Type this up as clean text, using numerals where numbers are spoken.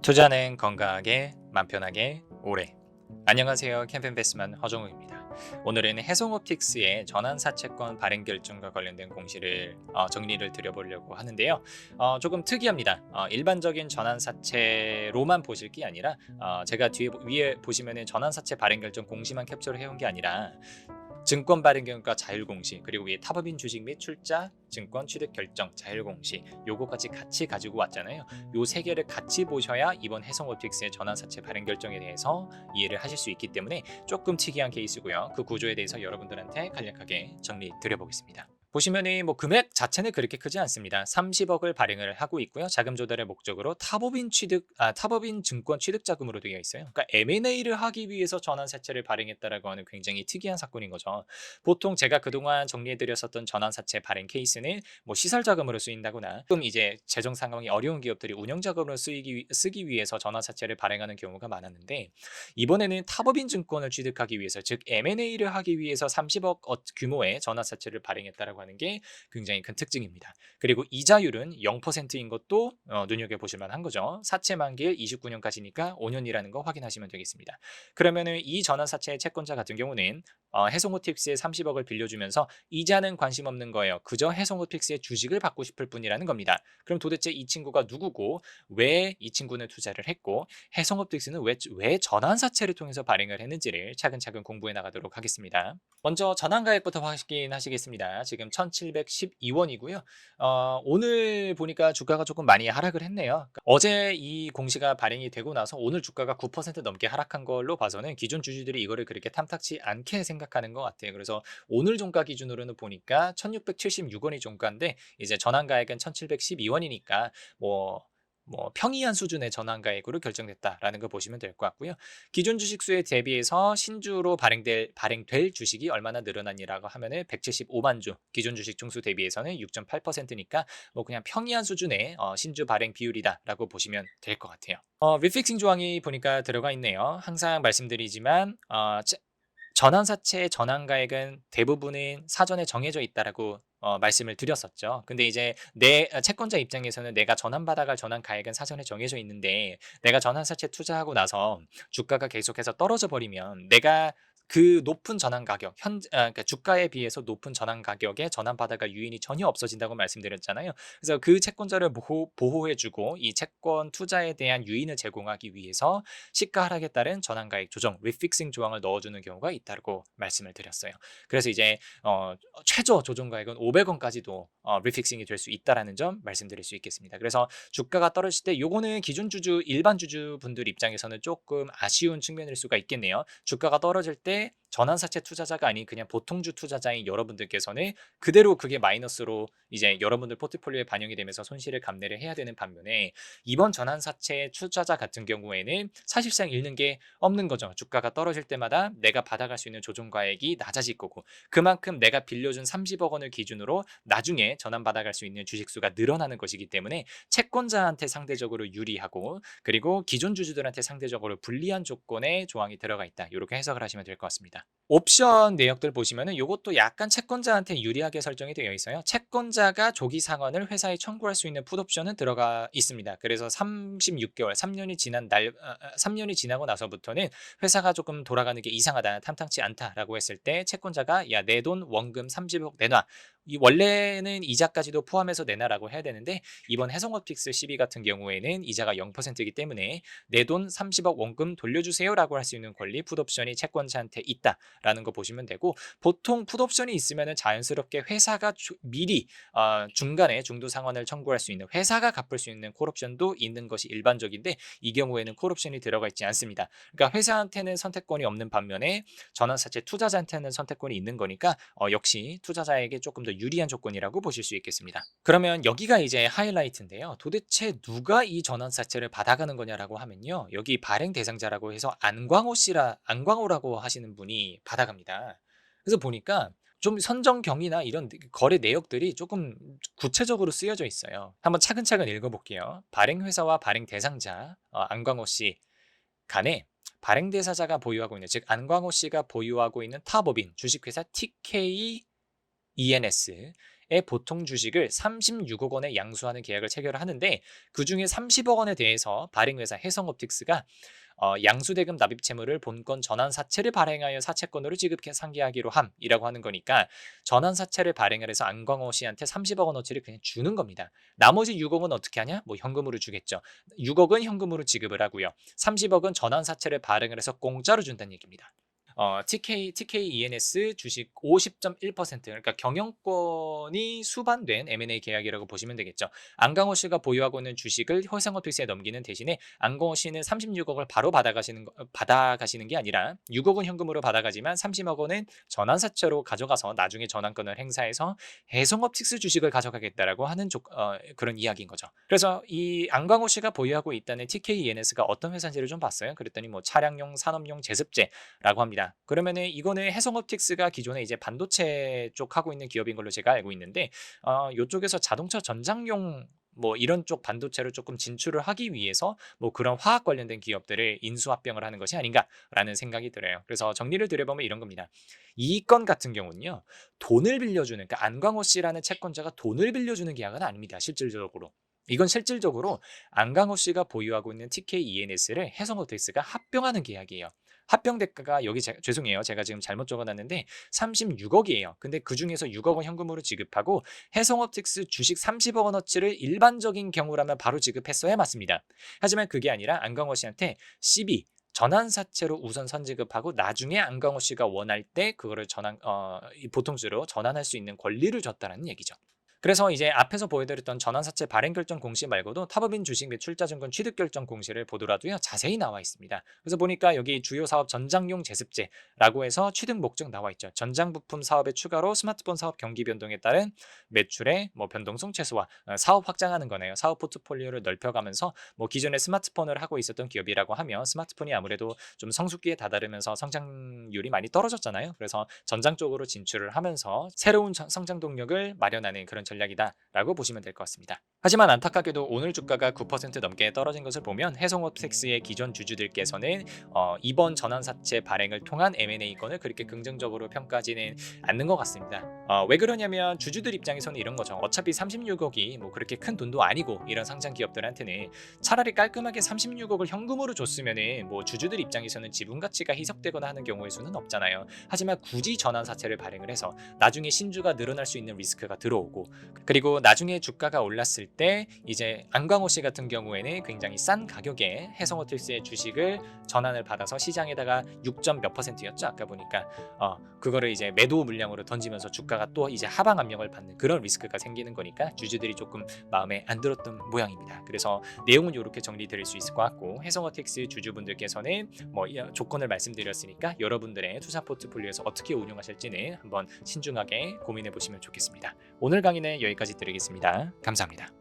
투자는 건강하게, 맘 편하게, 오래. 안녕하세요. 캠펜베스만 허정우입니다. 오늘은 해송옵틱스의 전환사채권 발행 결정과 관련된 공시를 정리를 드려보려고 하는데요. 조금 특이합니다. 일반적인 전환사채로만 보실 게 아니라 제가 위에 보시면은 전환사채 발행 결정 공시만 캡처를 해온 게 아니라 증권 발행 경과 자율 공시, 그리고 위에 타법인 주식 및 출자 증권 취득 결정 자율 공시, 요거까지 같이 가지고 왔잖아요. 요 세 개를 같이 보셔야 이번 해성옵틱스의 전환사채 발행 결정에 대해서 이해를 하실 수 있기 때문에 조금 특이한 케이스고요. 그 구조에 대해서 여러분들한테 간략하게 정리 드려보겠습니다. 보시면은 금액 자체는 그렇게 크지 않습니다. 30억을 발행을 하고 있고요. 자금 조달의 목적으로 타법인 증권 취득 자금으로 되어 있어요. 그러니까 M&A를 하기 위해서 전환사채를 발행했다라고 하는 굉장히 특이한 사건인 거죠. 보통 제가 그동안 정리해드렸었던 전환사채 발행 케이스는 시설 자금으로 쓰인다거나, 조금 이제 재정 상황이 어려운 기업들이 운영 자금으로 쓰기 위해서 전환사채를 발행하는 경우가 많았는데, 이번에는 타법인 증권을 취득하기 위해서, 즉 M&A를 하기 위해서 30억 규모의 전환사채를 발행했다라고 하는 게 굉장히 큰 특징입니다. 그리고 이자율은 0%인 것도 눈여겨보실 만한 거죠. 사채 만기일 29년까지니까 5년이라는 거 확인하시면 되겠습니다. 그러면은 이 전환사채의 채권자 같은 경우는 해송호틱스에 30억을 빌려주면서 이자는 관심 없는 거예요. 그저 해송호틱스의 주식을 받고 싶을 뿐이라는 겁니다. 그럼 도대체 이 친구가 누구고, 왜 이 친구는 투자를 했고, 해송호틱스는 왜 전환사채를 통해서 발행을 했는지를 차근차근 공부해 나가도록 하겠습니다. 먼저 전환가액부터 확인하시겠습니다. 지금 1712원이고요. 오늘 보니까 주가가 조금 많이 하락을 했네요. 그러니까 어제 이 공시가 발행이 되고 나서 오늘 주가가 9% 넘게 하락한 걸로 봐서는 기존 주주들이 이거를 그렇게 탐탁치 않게 생각하는 것 같아요. 그래서 오늘 종가 기준으로는 보니까 1676원이 종가인데, 이제 전환가액은 1712원이니까 평이한 수준의 전환가액으로 결정됐다라는 거 보시면 될 것 같고요. 기존 주식 수에 대비해서 신주로 발행될 주식이 얼마나 늘어났냐라고 하면은 175만 주, 기존 주식 총수 대비해서는 6.8%니까 그냥 평이한 수준의 신주 발행 비율이다라고 보시면 될 것 같아요. 리픽싱 조항이 보니까 들어가 있네요. 항상 말씀드리지만 전환사채의 전환가액은 대부분은 사전에 정해져 있다라고 말씀을 드렸었죠. 근데 이제 내 채권자 입장에서는 내가 전환받아갈 전환가액은 사전에 정해져 있는데, 내가 전환사채 투자하고 나서 주가가 계속해서 떨어져 버리면 내가 그 높은 전환 가격, 그러니까 주가에 비해서 높은 전환 가격에 전환받아갈 유인이 전혀 없어진다고 말씀드렸잖아요. 그래서 그 채권자를 보호해주고 이 채권 투자에 대한 유인을 제공하기 위해서 시가 하락에 따른 전환가액 조정, 리픽싱 조항을 넣어주는 경우가 있다고 말씀을 드렸어요. 그래서 이제 최저 조정가액은 500원까지도 리픽싱이 될 수 있다라는 점 말씀드릴 수 있겠습니다. 그래서 주가가 떨어질 때 요거는 기존 주주, 일반 주주분들 입장에서는 조금 아쉬운 측면일 수가 있겠네요. 주가가 떨어질 때 전환사채 투자자가 아닌 그냥 보통주 투자자인 여러분들께서는 그대로 그게 마이너스로 이제 여러분들 포트폴리오에 반영이 되면서 손실을 감내를 해야 되는 반면에, 이번 전환사채 투자자 같은 경우에는 사실상 잃는 게 없는 거죠. 주가가 떨어질 때마다 내가 받아갈 수 있는 조정가액이 낮아질 거고, 그만큼 내가 빌려준 30억 원을 기준으로 나중에 전환받아갈 수 있는 주식수가 늘어나는 것이기 때문에 채권자한테 상대적으로 유리하고, 그리고 기존 주주들한테 상대적으로 불리한 조건의 조항이 들어가 있다. 이렇게 해석을 하시면 될 것 같습니다. 옵션 내역들 보시면은 이것도 약간 채권자한테 유리하게 설정이 되어 있어요. 채권자가 조기 상환을 회사에 청구할 수 있는 풋옵션은 들어가 있습니다. 그래서 36개월, 3년이 지나고 나서부터는 회사가 조금 돌아가는 게 이상하다, 탐탁치 않다라고 했을 때 채권자가 야, 내 돈 원금 30억 내놔. 이 원래는 이자까지도 포함해서 내놔라고 해야 되는데, 이번 해성업틱스 12 같은 경우에는 이자가 0%이기 때문에 내 돈 30억 원금 돌려주세요라고 할 수 있는 권리, 풋옵션이 채권자한테 있다라는 거 보시면 되고, 보통 풋옵션이 있으면은 자연스럽게 회사가 미리 중간에 중도 상환을 청구할 수 있는, 회사가 갚을 수 있는 콜옵션도 있는 것이 일반적인데, 이 경우에는 콜옵션이 들어가 있지 않습니다. 그러니까 회사한테는 선택권이 없는 반면에 전환사채 투자자한테는 선택권이 있는 거니까 역시 투자자에게 조금 더 유리한 조건이라고 보실 수 있겠습니다. 그러면 여기가 이제 하이라이트인데요. 도대체 누가 이 전환사채를 받아가는 거냐라고 하면요, 여기 발행 대상자라고 해서 안광호라고 하시는 분이 받아갑니다. 그래서 보니까 좀 선정 경위나 이런 거래 내역들이 조금 구체적으로 쓰여져 있어요. 한번 차근차근 읽어볼게요. 발행 회사와 발행 대상자 안광호 씨 간에 발행 대상자가 보유하고 있는, 즉 안광호 씨가 보유하고 있는 타법인 주식회사 TK ENS 보통 주식을 36억 원에 양수하는 계약을 체결을 하는데 그중에 30억 원에 대해서 발행회사 해성옵틱스가 양수대금 납입 채무를 본건 전환 사채를 발행하여 사채권으로 지급해 상기하기로 함이라고 하는 거니까 전환 사채를 발행을 해서 안광호 씨한테 30억 원어치를 그냥 주는 겁니다. 나머지 6억은 어떻게 하냐? 뭐 현금으로 주겠죠. 6억은 현금으로 지급을 하고요. 30억은 전환 사채를 발행을 해서 공짜로 준다는 얘기입니다. TKENS 주식 50.1% 그러니까 경영권이 수반된 M&A 계약이라고 보시면 되겠죠. 안강호 씨가 보유하고 있는 주식을 해성옵틱스에 넘기는 대신에 안강호 씨는 36억을 바로 받아가시는 게 아니라 6억은 현금으로 받아가지만 30억 원은 전환사채로 가져가서 나중에 전환권을 행사해서 해성옵틱스 주식을 가져가겠다라고 하는 그런 이야기인 거죠. 그래서 이 안강호 씨가 보유하고 있다는 TKENS가 어떤 회사인지를 좀 봤어요. 그랬더니 뭐 차량용 산업용 제습제라고 합니다. 그러면은 이거는 해성옵틱스가 기존에 이제 반도체 쪽 하고 있는 기업인 걸로 제가 알고 있는데 이쪽에서 자동차 전장용 뭐 이런 쪽 반도체로 조금 진출을 하기 위해서 뭐 그런 화학 관련된 기업들을 인수합병을 하는 것이 아닌가라는 생각이 들어요. 그래서 정리를 드려보면 이런 겁니다. 이 건 같은 경우는요. 돈을 빌려주는 그러니까 안광호 씨라는 채권자가 돈을 빌려주는 계약은 아닙니다. 실질적으로. 이건 실질적으로 안광호 씨가 보유하고 있는 TKENS를 해성옵틱스가 합병하는 계약이에요. 합병 대가가 여기 죄송해요. 제가 지금 잘못 적어놨는데 36억이에요. 근데 그중에서 6억은 현금으로 지급하고 해성옵틱스 주식 30억 원어치를 일반적인 경우라면 바로 지급했어야 맞습니다. 하지만 그게 아니라 안광호 씨한테 CB 전환사채로 우선 선지급하고 나중에 안광호 씨가 원할 때 그거를 보통주로 전환할 수 있는 권리를 줬다는 얘기죠. 그래서 이제 앞에서 보여드렸던 전환사채 발행결정 공시 말고도 탑업인 주식 및 출자증권 취득결정 공시를 보더라도요 자세히 나와 있습니다. 그래서 보니까 여기 주요 사업 전장용 제습제라고 해서 취득 목적 나와 있죠. 전장 부품 사업에 추가로 스마트폰 사업 경기 변동에 따른 매출의 뭐 변동성 최소화, 사업 확장하는 거네요. 사업 포트폴리오를 넓혀가면서 뭐 기존에 스마트폰을 하고 있었던 기업이라고 하면 스마트폰이 아무래도 좀 성숙기에 다다르면서 성장률이 많이 떨어졌잖아요. 그래서 전장 쪽으로 진출을 하면서 새로운 성장 동력을 마련하는 그런 전략이다라고 보시면 될 것 같습니다. 하지만 안타깝게도 오늘 주가가 9% 넘게 떨어진 것을 보면 해성옵틱스의 기존 주주들께서는 이번 전환사채 발행을 통한 M&A건을 그렇게 긍정적으로 평가하지는 않는 것 같습니다. 왜 그러냐면 주주들 입장에서는 이런 거죠. 어차피 36억이 뭐 그렇게 큰 돈도 아니고 이런 상장 기업들한테는 차라리 깔끔하게 36억을 현금으로 줬으면은 뭐 주주들 입장에서는 지분 가치가 희석되거나 하는 경우의 수는 없잖아요. 하지만 굳이 전환사채를 발행을 해서 나중에 신주가 늘어날 수 있는 리스크가 들어오고 그리고 나중에 주가가 올랐을 때 이제 안광호 씨 같은 경우에는 굉장히 싼 가격에 해성옵틱스의 주식을 전환을 받아서 시장에다가 6점 몇 %였죠 아까 보니까 그거를 이제 매도 물량으로 던지면서 주가가 또 이제 하방 압력을 받는 그런 리스크가 생기는 거니까 주주들이 조금 마음에 안 들었던 모양입니다. 그래서 내용은 이렇게 정리드릴 수 있을 것 같고 해성옵틱스 주주분들께서는 뭐 조건을 말씀드렸으니까 여러분들의 투자 포트폴리오에서 어떻게 운용하실지는 한번 신중하게 고민해 보시면 좋겠습니다. 오늘 강의는 여기까지 드리겠습니다. 감사합니다.